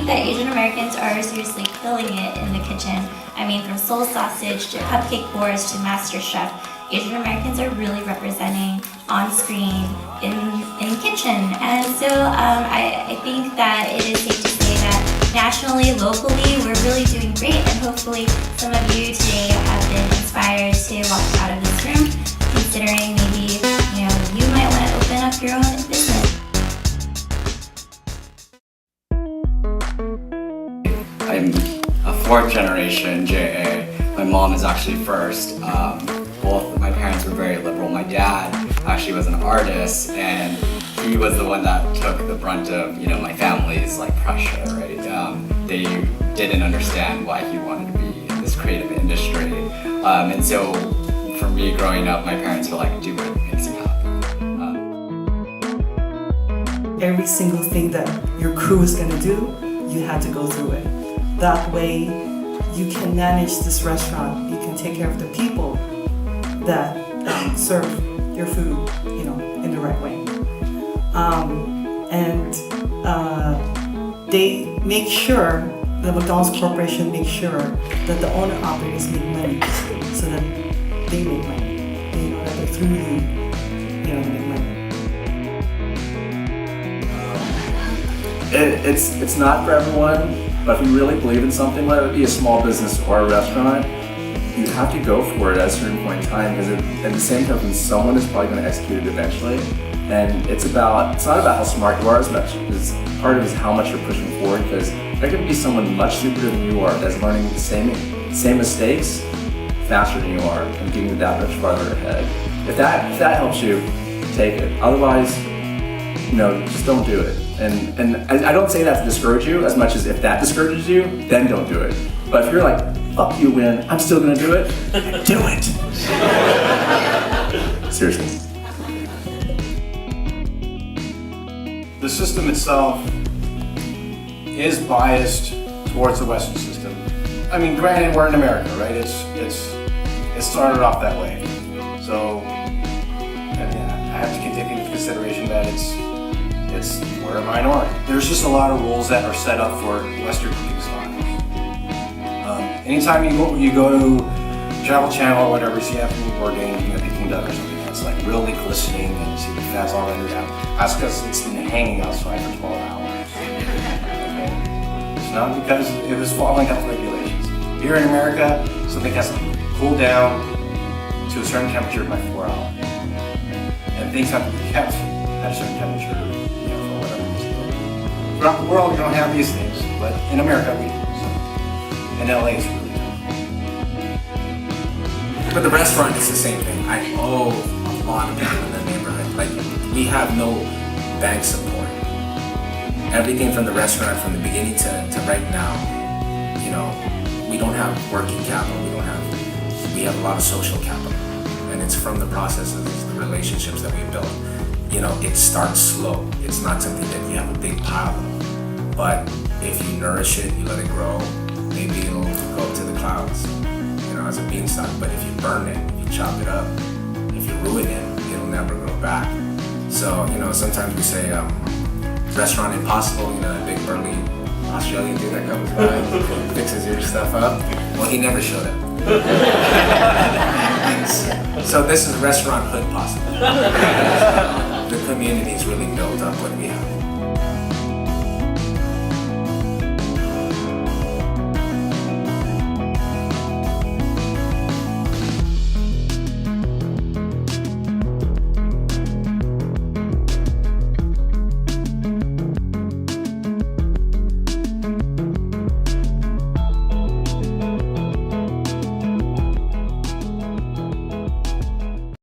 think that Asian Americans are seriously killing it in the kitchen. I mean, from Soul Sausage to Cupcake Wars to Master Chef, Asian Americans are really representing on screen in kitchen. And so I think that it is safe to say that nationally, locally, we're really doing great, and hopefully some of you today have been inspired to walk out of this room considering maybe you might want to open up your own business. I'm a fourth generation JA. My mom is actually first. Both my parents were very liberal. My dad actually was an artist, and he was the one that took the brunt of my family's pressure, right? They didn't understand why he wanted to be in this creative industry, and so for me growing up, my parents were like, do what makes you happy. Every single thing that your crew is going to do, you had to go through it. That way, you can manage this restaurant. You can take care of the people that serve your food, in the right way. They make sure, the McDonald's Corporation makes sure that the owner-operators make money, so that they make money. That they're through they make money. It's not for everyone, but if you really believe in something, whether it be a small business or a restaurant, you have to go for it at a certain point in time, because at the same token, someone is probably going to execute it eventually. And it's not about how smart you are as much as part of it is how much you're pushing forward, because there can be someone much stupider than you are that's learning the same mistakes faster than you are and getting that much farther ahead. If that helps you, take it. Otherwise, just don't do it. And I don't say that to discourage you as much as if that discourages you, then don't do it. But if you're like, fuck you, Win, I'm still gonna do it, do it. Seriously. The system itself is biased towards the Western system. I mean, granted, we're in America, right? It started off that way. So, I have to take into consideration that we're a minority. There's just a lot of rules that are set up for Western cooking style. Anytime you go to Travel Channel or whatever, you see Anthony Bourdain, Peking duck or something that's really glistening and you see the fats all rendered out. That's because it's been hanging outside for 12 hours. Okay? It's not because it was following health regulations. Here in America, something has to cool down to a certain temperature by 4 hours. And things have to be kept at a certain temperature. Throughout the world, you don't have these things, but in America, we do. So. In LA, it's really But the restaurant is the same thing. I owe a lot of people in the neighborhood. We have no bank support. Everything from the restaurant, from the beginning to right now, we don't have working capital. We have a lot of social capital, and it's from the process of the relationships that we built. It starts slow. It's not something that you have a big pile of. But if you nourish it, you let it grow, maybe it'll go up to the clouds, as a beanstalk. But if you burn it, if you chop it up, if you ruin it, it'll never grow back. So, sometimes we say, restaurant impossible, that big burly Australian dude that comes by and fixes your stuff up. Well, he never showed up. So this is restaurant hood possible. The community's really built up what we have.